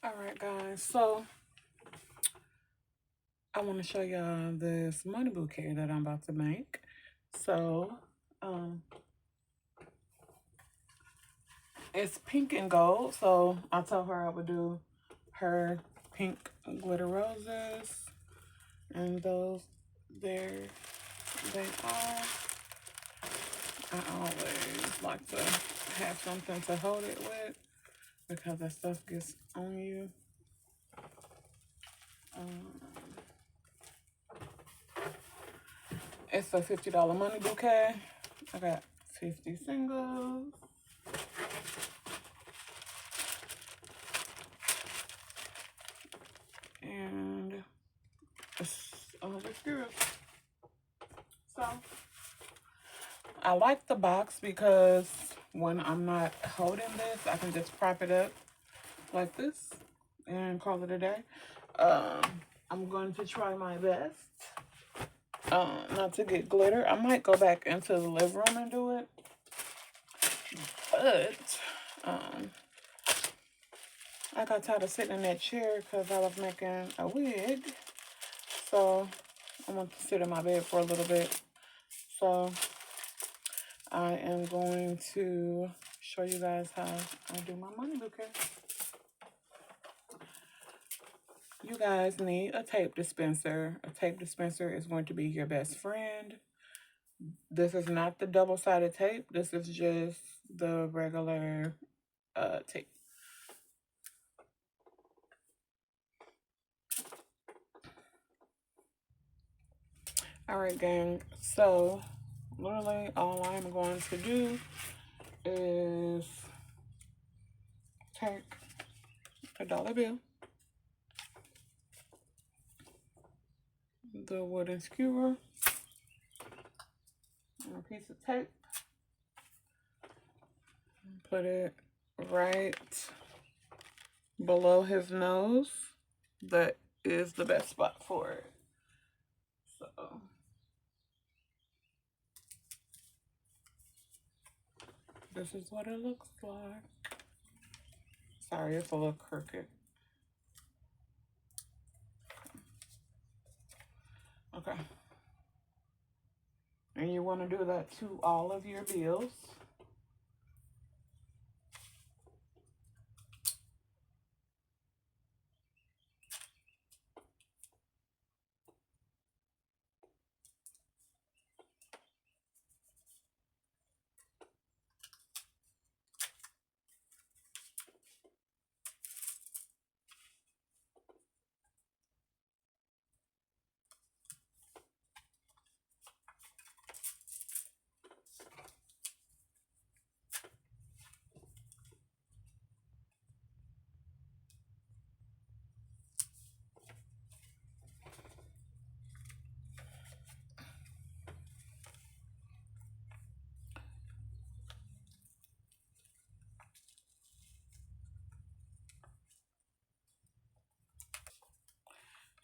All right, guys. So I want to show y'all this money bouquet that I'm about to make. So it's pink and gold. So I told her I would do her pink glitter roses, and those there they are. I always like to have something to hold it with because that stuff gets on you. It's a $50 money bouquet. I got 50 singles. And it's looks good. So I like the box because when I'm not holding this, I can just prop it up like this and call it a day. I'm going to try my best not to get glitter. I might go back into the living room and do it, but I got tired of sitting in that chair because I was making a wig. So I want to sit in my bed for a little bit. So I am going to show you guys how I do my money bouquet. You guys need a tape dispenser. A tape dispenser is going to be your best friend. This is not the double-sided tape. This is just the regular tape. All right, gang. So literally all I'm going to do is take a dollar bill, the wooden skewer, and a piece of tape. Put it right below his nose. That is the best spot for it. So this is what it looks like. Sorry, it's a little crooked. Okay. And you want to do that to all of your bills.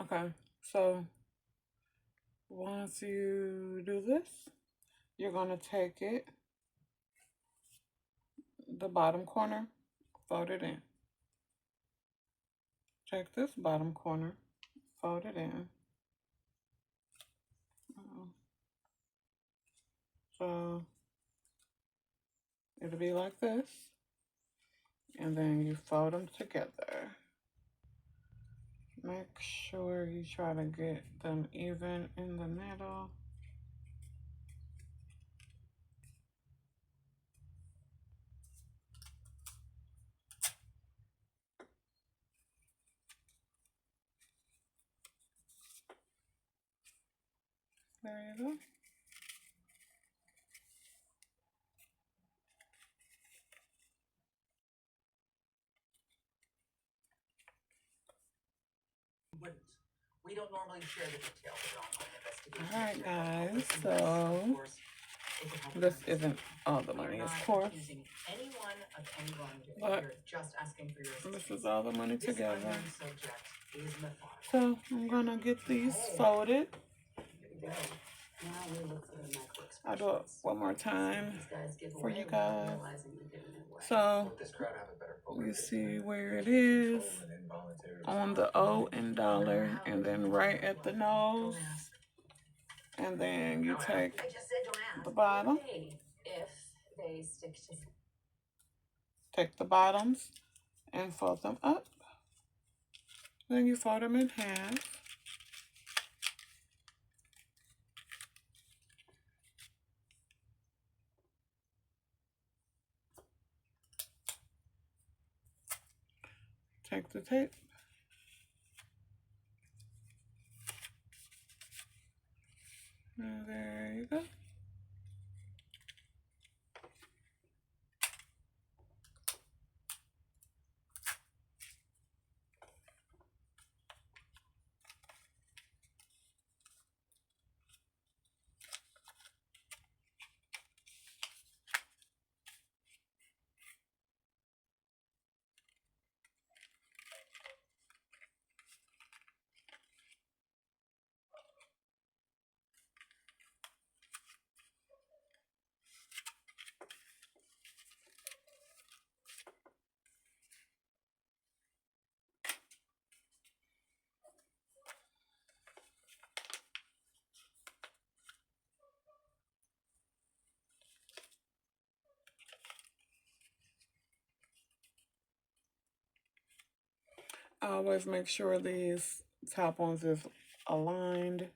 Okay, so once you do this, you're going to take it, the bottom corner, fold it in. Take this bottom corner, fold it in. So it'll be like this. And then you fold them together. Make sure you try to get them even in the middle. There you go. We don't normally share the details of ongoing investigation. All right, guys. So this isn't all the money, of course. But this is all the money together. So I'm gonna get these folded. Now we look for the micro I'll do it expressions. one more time These guys give for away you without guys. realizing they're giving it away. So you see where it is on the O and dollar, and then right at the nose, and then you take I just said don't ask. the bottom, Okay, if they stick to take the bottoms and fold them up. Then you fold them in half. Take the tape. And there you go. I always make sure these top ones is aligned.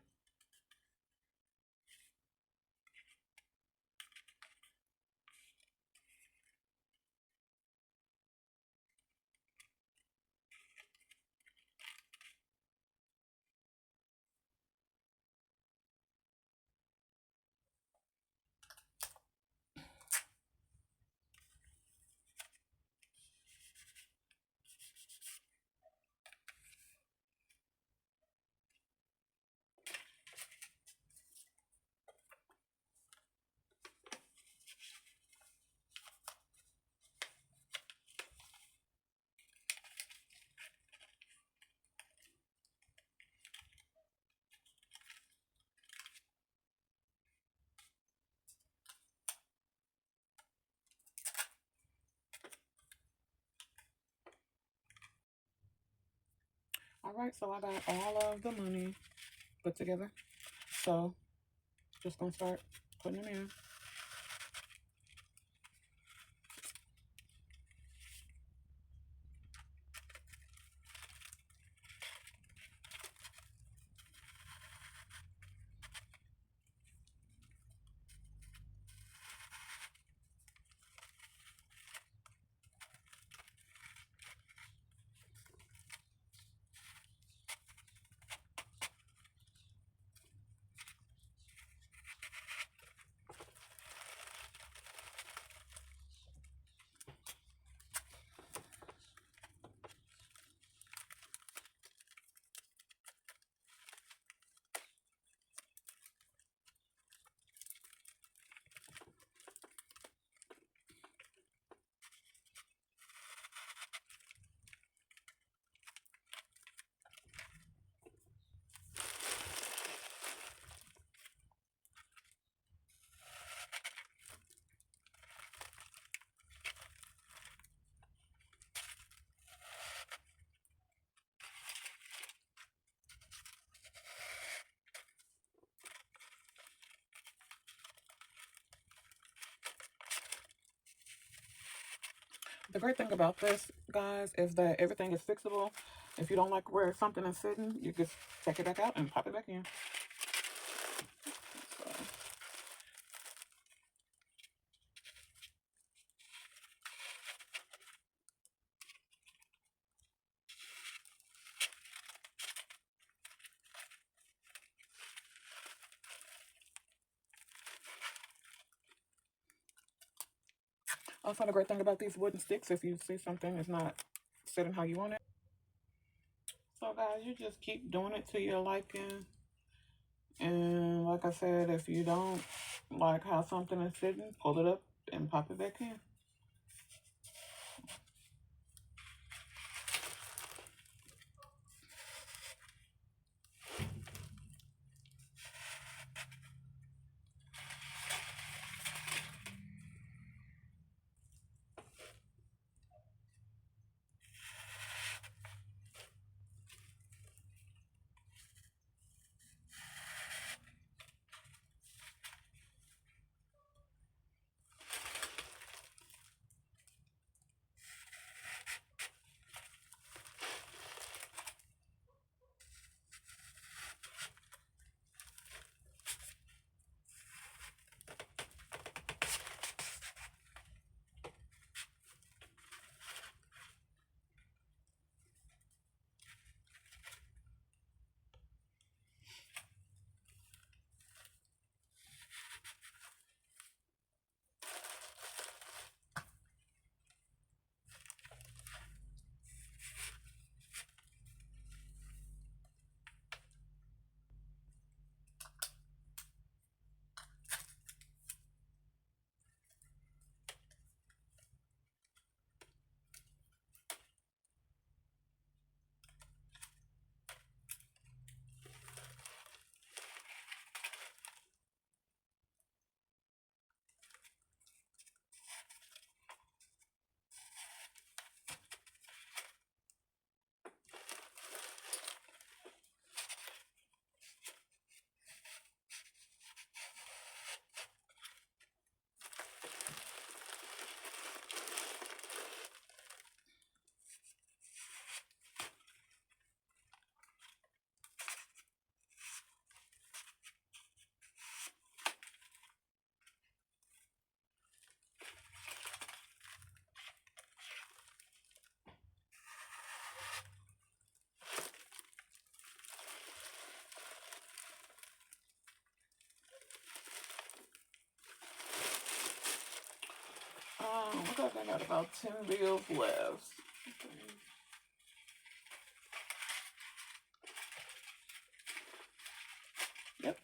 All right, so I got all of the money put together. So just gonna start putting them in. The great thing about this, guys, is that everything is fixable. If you don't like where something is sitting, you just take it back out and pop it back in. So, also, the great thing about these wooden sticks, if you see something is not sitting how you want it. So, guys, you just keep doing it to your liking. And like I said, if you don't like how something is sitting, pull it up and pop it back in. Looks like I got about 10 bills left. Yep.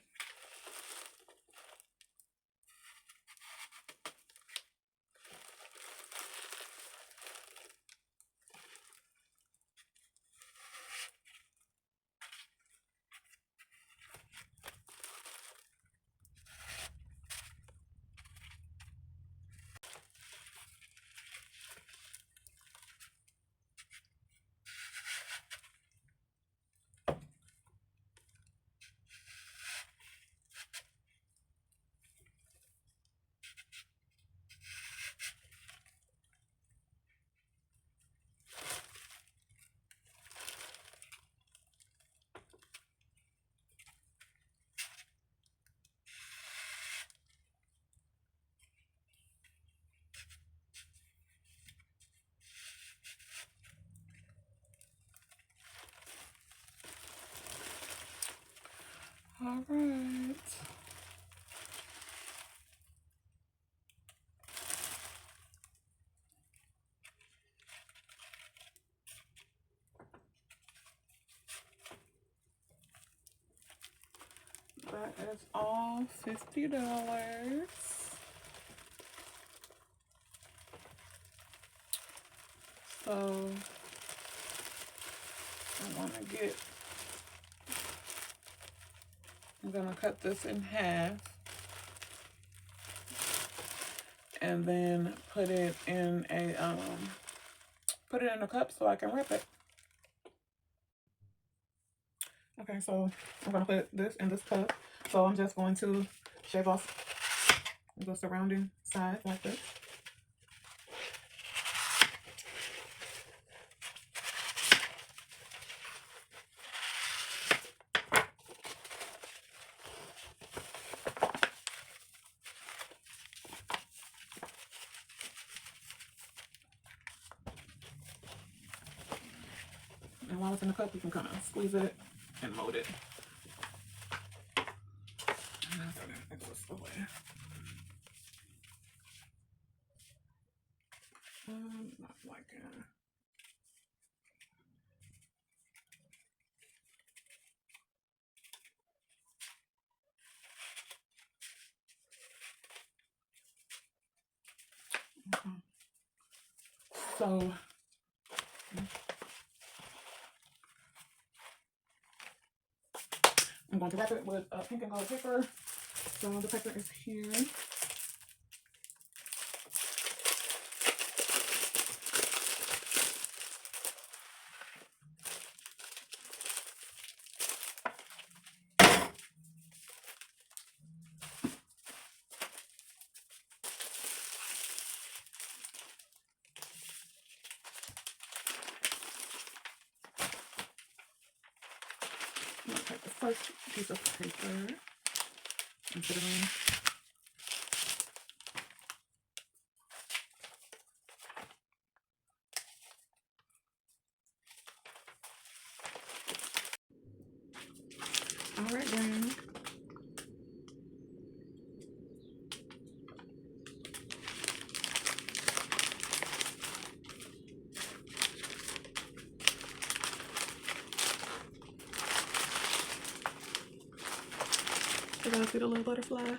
All right. That is all $50. So I'm gonna cut this in half and then put it in a cup so I can wrap it. Okay, so I'm gonna put this in this cup. So I'm just going to shave off the surrounding sides like this. And while it's in the cup, you can kind of squeeze it and mold it. And that's gonna take this away. Not liking it. Okay. So I'm going to wrap it with pink and gold paper. So the paper is here. I'm going to take the first piece of paper and put it on. All right, then. You guys see the little butterfly?